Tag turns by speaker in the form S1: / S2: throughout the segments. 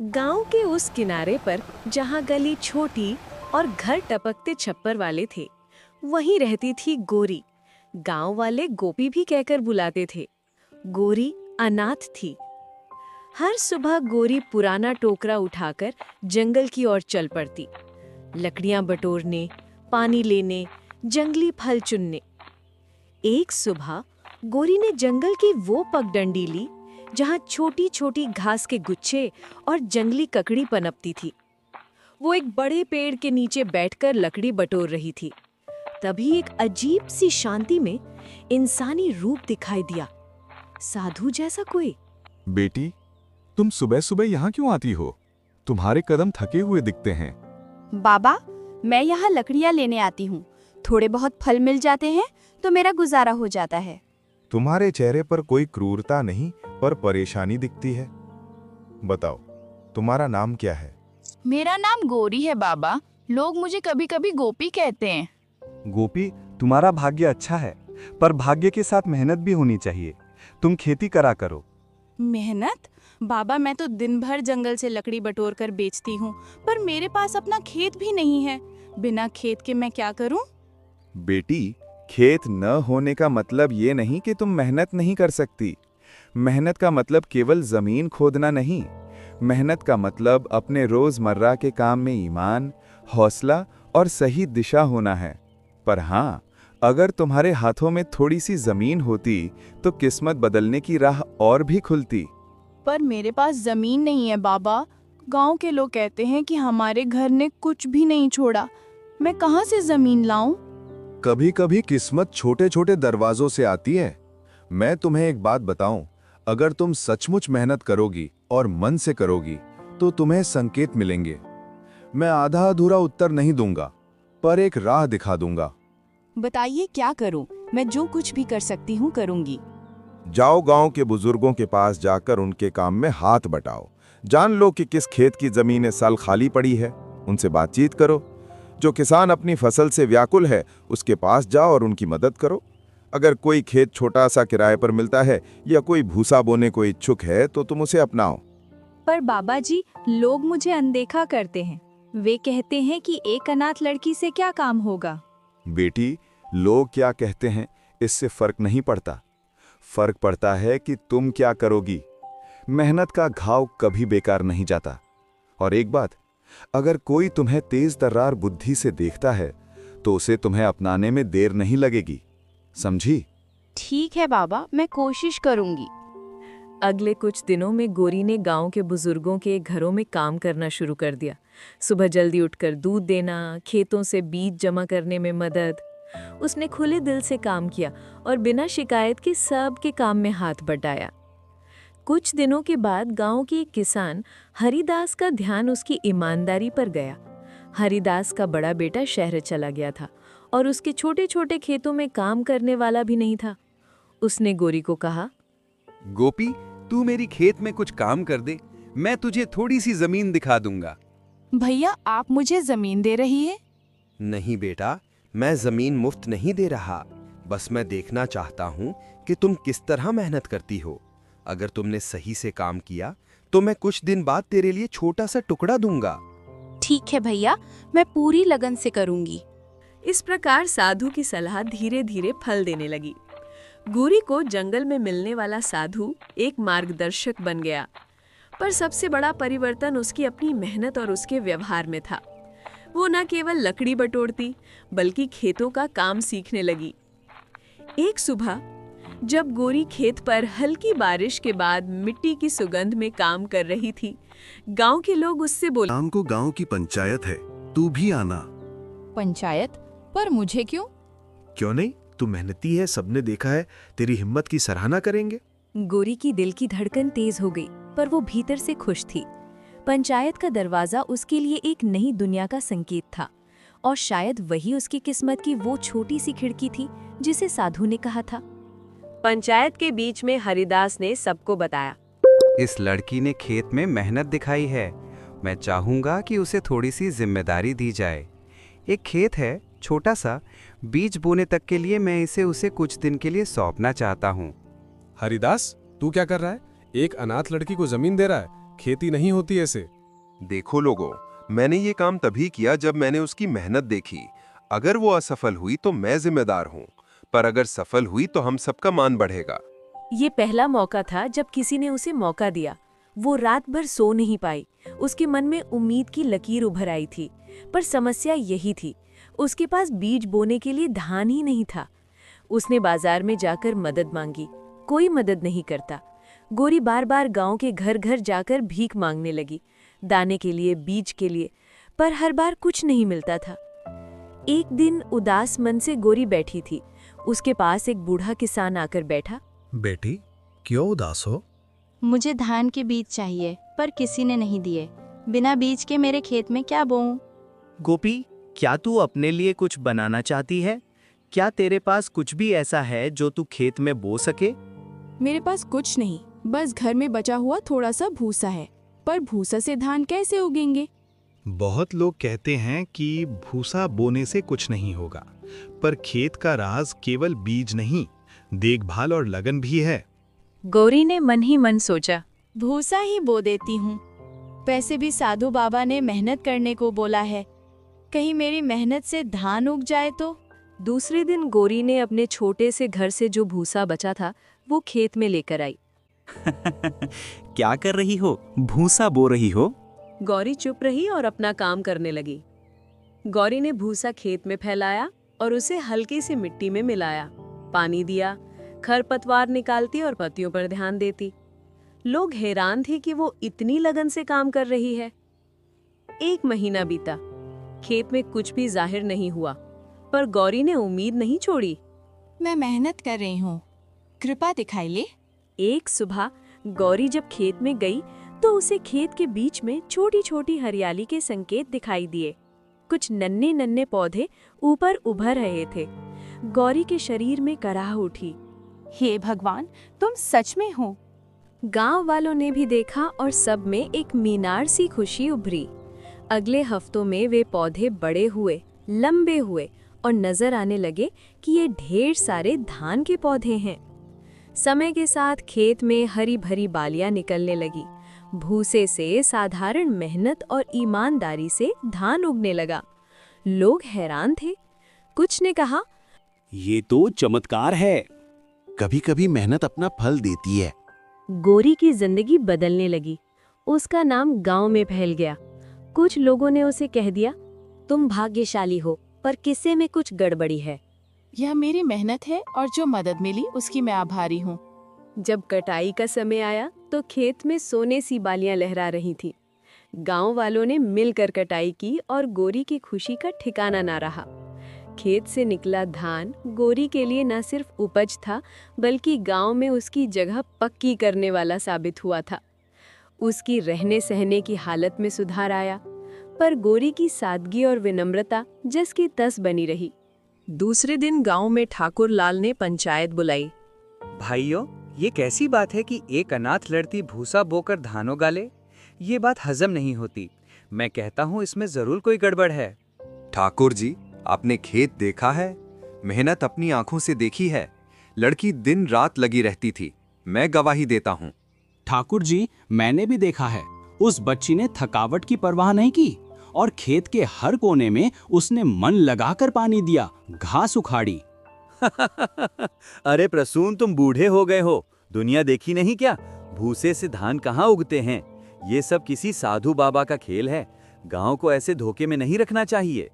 S1: गांव के उस किनारे पर जहां गली छोटी और घर टपकते छप्पर वाले थे, वहीं रहती थी गोरी। गांव वाले गोपी भी कहकर बुलाते थे। गोरी अनाथ थी। हर सुबह गोरी पुराना टोकरा उठाकर जंगल की ओर चल पड़ती, लकड़ियां बटोरने, पानी लेने, जंगली फल चुनने। एक सुबह गोरी ने जंगल की वो पगडंडी ली जहां छोटी छोटी घास के गुच्छे और जंगली ककड़ी पनपती थी। वो एक बड़े पेड़ के नीचे बैठकर लकड़ी बटोर रही थी। तभी एक अजीब सी शांति में इंसानी रूप दिखाई दिया, साधु जैसा कोई।
S2: बेटी, तुम सुबह सुबह यहाँ क्यों आती हो? तुम्हारे कदम थके हुए दिखते हैं।
S3: बाबा, मैं यहाँ लकड़ियाँ लेने आती हूँ। थोड़े बहुत फल मिल जाते हैं तो मेरा गुजारा हो जाता है।
S4: तुम्हारे चेहरे पर कोई क्रूरता नहीं, पर परेशानी दिखती है। बताओ, तुम्हारा नाम क्या है?
S5: मेरा नाम गोरी है बाबा। लोग मुझे कभी कभी गोपी कहते हैं।
S6: गोपी, तुम्हारा भाग्य अच्छा है, पर भाग्य के साथ मेहनत भी होनी चाहिए। तुम खेती करा करो।
S3: मेहनत? बाबा, मैं तो दिन भर जंगल से लकड़ी बटोर कर बेचती हूँ, पर मेरे पास अपना खेत भी नहीं है। बिना खेत के मैं क्या करूँ?
S4: बेटी, खेत न होने का मतलब ये नहीं कि तुम मेहनत नहीं कर सकती। मेहनत का मतलब केवल जमीन खोदना नहीं। मेहनत का मतलब अपने रोजमर्रा के काम में ईमान, हौसला और सही दिशा होना है। पर हाँ, अगर तुम्हारे हाथों में थोड़ी सी जमीन होती तो किस्मत बदलने की राह और भी खुलती।
S3: पर मेरे पास जमीन नहीं है बाबा। गांव के लोग कहते हैं कि हमारे घर ने कुछ भी नहीं छोड़ा। मैं कहाँ से जमीन लाऊं?
S4: कभी कभी किस्मत छोटे छोटे दरवाजों से आती है। मैं तुम्हें एक बात बताऊं, अगर तुम सचमुच मेहनत करोगी और मन से करोगी तो तुम्हें संकेत मिलेंगे। मैं आधा अधूरा उत्तर नहीं दूंगा, पर एक राह दिखा दूंगा।
S3: बताइए, क्या करूं? मैं जो कुछ भी कर सकती हूं करूंगी।
S4: जाओ, गांव के बुजुर्गों के पास जाकर उनके काम में हाथ बटाओ। जान लो कि किस खेत की जमीन इस साल खाली पड़ी है। उनसे बातचीत करो। जो किसान अपनी फसल से व्याकुल है, उसके पास जाओ और उनकी मदद करो। अगर कोई खेत छोटा सा किराए पर मिलता है या कोई भूसा बोने को इच्छुक है तो तुम उसे अपनाओ।
S3: पर बाबा जी, लोग मुझे अनदेखा करते हैं। वे कहते हैं कि एक अनाथ लड़की से क्या काम होगा।
S4: बेटी, लोग क्या कहते हैं इससे फर्क नहीं पड़ता। फर्क पड़ता है कि तुम क्या करोगी। मेहनत का घाव कभी बेकार नहीं जाता। और एक बात, अगर कोई तुम्हें तेज तर्रार बुद्धि से देखता है तो उसे तुम्हें अपनाने में देर नहीं लगेगी। समझी?
S3: ठीक है बाबा, मैं कोशिश करूंगी।
S1: अगले कुछ दिनों में गोरी ने गांव के बुजुर्गों के घरों में काम करना शुरू कर दिया। सुबह जल्दी उठकर दूध देना, खेतों से बीज जमा करने में मदद। उसने खुले दिल से काम किया और बिना शिकायत के सबके काम में हाथ बटाया। कुछ दिनों के बाद गांव के एक किसान हरिदास का ध्यान उसकी ईमानदारी पर गया। हरिदास का बड़ा बेटा शहर चला गया था और उसके छोटे छोटे खेतों में काम करने वाला भी नहीं था। उसने गोरी को कहा,
S7: गोपी, तू मेरी खेत में कुछ काम कर दे, मैं तुझे थोड़ी सी जमीन दिखा दूंगा।
S3: भैया, आप मुझे जमीन दे रही है?
S8: नहीं बेटा, मैं जमीन मुफ्त नहीं दे रहा। बस मैं देखना चाहता हूँ कि तुम किस तरह मेहनत करती हो। अगर तुमने सही से काम किया तो मैं कुछ दिन बाद तेरे लिए छोटा सा टुकड़ा दूंगा।
S3: ठीक है भैया, मैं पूरी लगन से करूंगी।
S1: इस प्रकार साधु की सलाह धीरे धीरे फल देने लगी। गोरी को जंगल में मिलने वाला साधु एक मार्गदर्शक बन गया। पर सबसे बड़ा परिवर्तन उसकी अपनी मेहनत और उसके व्यवहार में था। वो न केवल लकड़ी बटोरती बल्कि खेतों का काम सीखने लगी। एक सुबह जब गोरी खेत पर हल्की बारिश के बाद मिट्टी की सुगंध में काम कर रही थी, गांव के लोग उससे बोले,
S9: शाम को गांव की पंचायत है, तू भी आना।
S5: पंचायत? पर मुझे क्यों?
S9: क्यों नहीं? तू मेहनती है, सबने देखा है। तेरी हिम्मत की सराहना करेंगे।
S1: गोरी की दिल की धड़कन तेज हो गई, पर वो भीतर से खुश थी। पंचायत का दरवाजा उसके लिए एक नई दुनिया का संकेत था, और शायद वही उसकी किस्मत की वो छोटी सी खिड़की थी जिसे साधु ने कहा था। पंचायत के बीच में हरिदास ने सबको बताया,
S6: इस लड़की ने खेत में मेहनत दिखाई है। मैं चाहूंगा कि उसे थोड़ी सी जिम्मेदारी दी जाए। एक खेत है छोटा सा, बीज बोने तक के लिए मैं इसे उसे कुछ दिन के लिए सौंपना चाहता हूँ।
S10: हरिदास, तू क्या कर रहा है? एक अनाथ लड़की को जमीन दे रहा है, खेती नहीं होती ऐसे।
S8: देखो लोगों, मैंने ये काम तभी किया जब मैंने उसकी मेहनत देखी। अगर वो असफल हुई तो मैं जिम्मेदार हूँ, पर अगर सफल हुई तो हम सबका मान बढ़ेगा।
S1: ये पहला मौका था जब किसी ने उसे मौका दिया। वो रात भर सो नहीं पाई। उसके मन में उम्मीद की लकीर उभर आई थी, पर समस्या यही थी, उसके पास बीज बोने के लिए धान ही नहीं था। उसने बाजार में जाकर मदद मांगी, कोई मदद नहीं करता। गोरी बार बार गांव के घर घर जाकर भीख मांगने लगी, दाने के लिए, बीज के लिए, पर हर बार कुछ नहीं मिलता था। एक दिन उदास मन से गोरी बैठी थी। उसके पास एक बूढ़ा किसान आकर बैठा।
S9: बेटी, क्यों उदास हो?
S11: मुझे धान के बीज चाहिए, पर किसी ने नहीं दिए। बिना बीज के मेरे खेत में क्या बोऊं?
S12: गोपी, क्या तू अपने लिए कुछ बनाना चाहती है? क्या तेरे पास कुछ भी ऐसा है जो तू खेत में बो सके?
S3: मेरे पास कुछ नहीं, बस घर में बचा हुआ थोड़ा सा भूसा है, पर भूसा से धान कैसे उगेंगे?
S9: बहुत लोग कहते हैं कि भूसा बोने से कुछ नहीं होगा, पर खेत का राज केवल बीज नहीं, देखभाल और लगन भी है।
S1: गौरी ने मन ही मन सोचा,
S3: भूसा ही बो देती हूँ। वैसे भी साधु बाबा ने मेहनत करने को बोला है, कहीं मेरी मेहनत से धान उग जाए तो।
S1: दूसरे दिन गौरी ने अपने छोटे से घर से जो भूसा बचा था वो खेत में लेकर आई।
S12: क्या कर रही हो? भूसा बो रही हो?
S1: गौरी चुप रही और अपना काम करने लगी। गौरी ने भूसा खेत में फैलाया और उसे हल्की सी मिट्टी में मिलाया, पानी दिया, खरपतवार निकालती और पत्तियों पर ध्यान देती। लोग हैरान थे कि वो इतनी लगन से काम कर रही है। 1 महीना बीता, खेत में कुछ भी जाहिर नहीं हुआ, पर गौरी ने उम्मीद नहीं छोड़ी।
S3: मैं मेहनत कर रही हूँ, कृपा दिखाइए।
S1: एक सुबह गौरी जब खेत में गई तो उसे खेत के बीच में छोटी छोटी हरियाली के संकेत दिखाई दिए। कुछ नन्हे नन्हे पौधे ऊपर उभर रहे थे। गौरी के शरीर में कराह उठी।
S3: हे भगवान, तुम सच में हो।
S1: गांव वालों ने भी देखा और सब में एक मीनार सी खुशी उभरी। अगले हफ्तों में वे पौधे बड़े हुए, लंबे हुए और नजर आने लगे कि ये ढेर सारे धान के पौधे हैं। समय के साथ खेत में हरी भरी बालियां निकलने लगी। भूसे से साधारण मेहनत और ईमानदारी से धान उगने लगा। लोग हैरान थे। कुछ ने कहा,
S12: ये तो चमत्कार है।
S9: कभी कभी मेहनत अपना फल देती है।
S1: गौरी की जिंदगी बदलने लगी। उसका नाम गांव में फैल गया। कुछ लोगों ने उसे कह दिया, तुम भाग्यशाली हो, पर किस्से में कुछ गड़बड़ी है।
S3: यह मेरी मेहनत है और जो मदद मिली उसकी मैं आभारी हूँ।
S1: जब कटाई का समय आया तो खेत में सोने सी बालियां लहरा रही थीं। गांव वालों ने मिलकर कटाई की और गौरी की खुशी का ठिकाना ना रहा। खेत से निकला धान गौरी के लिए न सिर्फ उपज था, बल्कि गांव में उसकी जगह पक्की करने वाला साबित हुआ था। उसकी रहने सहने की हालत में सुधार आया, पर गौरी की सादगी और विनम्रता जस की तस बनी रही। दूसरे दिन गांव में ठाकुर लाल ने पंचायत बुलाई।
S6: भाइयों, ये कैसी बात है कि एक अनाथ लड़की भूसा बोकर धान उगाले? ये बात हजम नहीं होती। मैं कहता हूँ इसमें जरूर कोई गड़बड़ है।
S4: ठाकुर जी, आपने खेत देखा है? मेहनत अपनी आंखों से देखी है। लड़की दिन रात लगी रहती थी, मैं गवाही देता हूँ।
S12: ठाकुर जी, मैंने भी देखा है। उस बच्ची ने थकावट की परवाह नहीं की और खेत के हर कोने में उसने मन लगाकर पानी दिया, घास उखाड़ी।
S13: अरे प्रसून, तुम बूढ़े हो गए हो, दुनिया देखी नहीं क्या? भूसे से धान कहाँ उगते हैं? ये सब किसी साधु बाबा का खेल है। गांव को ऐसे धोखे में नहीं रखना चाहिए।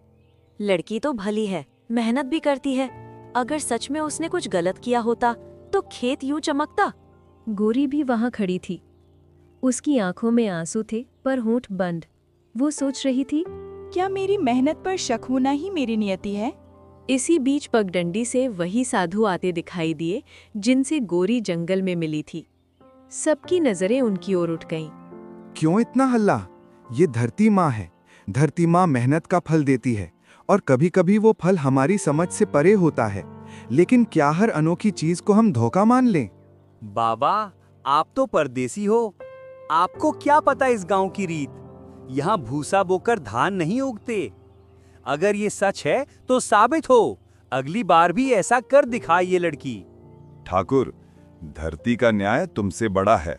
S1: लड़की तो भली है, मेहनत भी करती है। अगर सच में उसने कुछ गलत किया होता तो खेत यूं चमकता। गौरी भी वहां खड़ी थी। उसकी आंखों में आंसू थे, पर होंठ बंद। वो सोच रही थी,
S3: क्या मेरी मेहनत पर शक होना ही मेरी नियति है?
S1: इसी बीच पगडंडी से वही साधु आते दिखाई दिए जिनसे गौरी जंगल में मिली थी। सबकी नजरें उनकी ओर उठ गईं।
S4: क्यों इतना हल्ला? ये धरती माँ है। धरती माँ मेहनत का फल देती है और कभी कभी वो फल हमारी समझ से परे होता है। लेकिन क्या हर अनोखी चीज को हम धोखा मान लें?
S13: बाबा, आप तो परदेसी हो, आपको क्या पता इस गांव की रीत? यहाँ भूसा बोकर धान नहीं उगते। अगर ये सच है तो साबित हो। अगली बार भी ऐसा कर दिखाए ये लड़की।
S2: ठाकुर, धरती का न्याय तुमसे बड़ा है।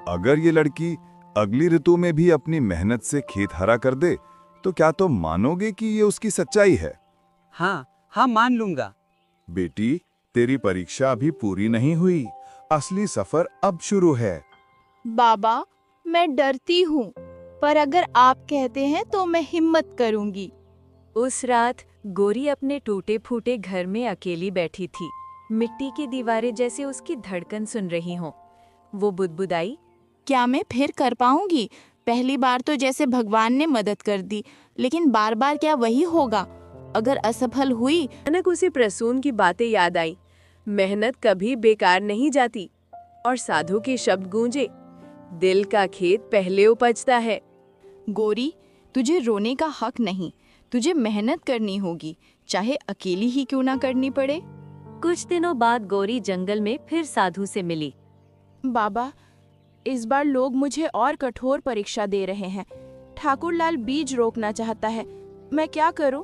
S2: अगर ये लड़की अगली ऋतु में भी अपनी मेहनत से खेत हरा कर दे, तो क्या तुम मानोगे कि ये उसकी सच्चाई है?
S13: हाँ हाँ, मान लूंगा।
S2: बेटी, तेरी परीक्षा अभी पूरी नहीं हुई, असली सफर अब शुरू है।
S3: बाबा, मैं डरती हूँ, पर अगर आप कहते हैं तो मैं हिम्मत करूंगी।
S1: उस रात गोरी अपने टूटे फूटे घर में अकेली बैठी थी। मिट्टी की दीवारें जैसे उसकी धड़कन सुन रही हों। वो बुदबुदाई,
S3: क्या मैं फिर कर पाऊंगी? पहली बार तो जैसे भगवान ने मदद कर दी, लेकिन बार बार क्या वही होगा? अगर असफल हुई?
S1: अचानक उसे प्रसून की बातें याद आई। मेहनत कभी बेकार नहीं जाती। और साधु के शब्द गूंजे, दिल का खेत पहले उपजता है।
S3: गोरी, तुझे रोने का हक नहीं। तुझे मेहनत करनी होगी, चाहे अकेली ही क्यों ना करनी पड़े।
S1: कुछ दिनों बाद गोरी जंगल में फिर साधु से मिली।
S3: बाबा, इस बार लोग मुझे और कठोर परीक्षा दे रहे हैं। ठाकुरलाल बीज रोकना चाहता है, मैं क्या करूं?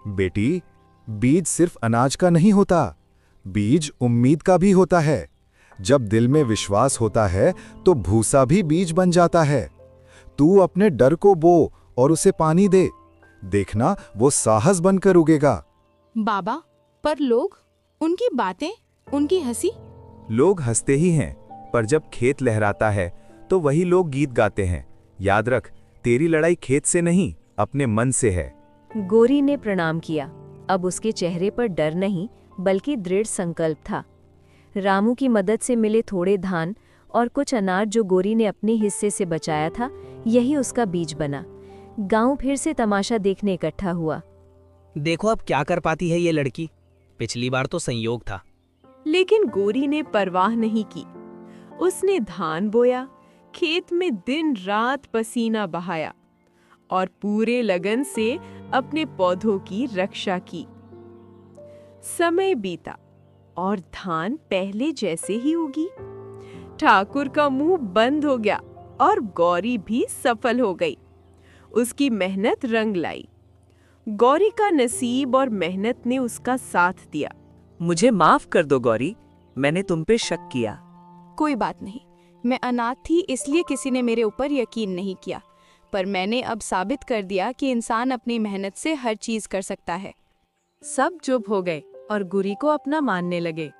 S4: बेटी, बीज सिर्फ अनाज का नहीं होता, बीज उम्मीद का भी होता है। जब दिल में विश्वास होता है तो भूसा भी बीज बन जाता है। तू अपने डर को बो और उसे पानी दे, देखना वो साहस बनकर उगेगा।
S3: बाबा, पर लोग, उनकी बातें, उनकी हंसी।
S4: लोग हंसते ही हैं, पर जब खेत लहराता है तो वही लोग गीत गाते हैं। याद रख, तेरी लड़ाई खेत से नहीं, अपने मन से है।
S1: गोरी ने प्रणाम किया। अब उसके चेहरे पर डर नहीं, बल्कि दृढ़ संकल्प था। रामू की मदद से मिले थोड़े धान और कुछ अनाज जो गोरी ने अपने हिस्से से बचाया था, यही उसका बीज बना। गांव फिर से तमाशा देखने इकट्ठा हुआ।
S10: देखो अब क्या कर पाती है ये लड़की। पिछली बार तो संयोग था।
S1: लेकिन गोरी ने परवाह नहीं की। उसने धान बोया, खेत में दिन रात पसीना बहाया और पूरे लगन से अपने पौधों की रक्षा की। समय बीता और धान पहले जैसे ही उगी। ठाकुर का मुंह बंद हो गया और गौरी भी सफल हो गई। उसकी मेहनत रंग लाई। गौरी का नसीब और मेहनत ने उसका साथ दिया।
S10: मुझे माफ कर दो गौरी, मैंने तुम पे शक किया।
S3: कोई बात नहीं, मैं अनाथ थी इसलिए किसी ने मेरे ऊपर यकीन नहीं किया, पर मैंने अब साबित कर दिया कि इंसान अपनी मेहनत से हर चीज कर सकता है।
S1: सब चुप हो गए और गोरी को अपना मानने लगे।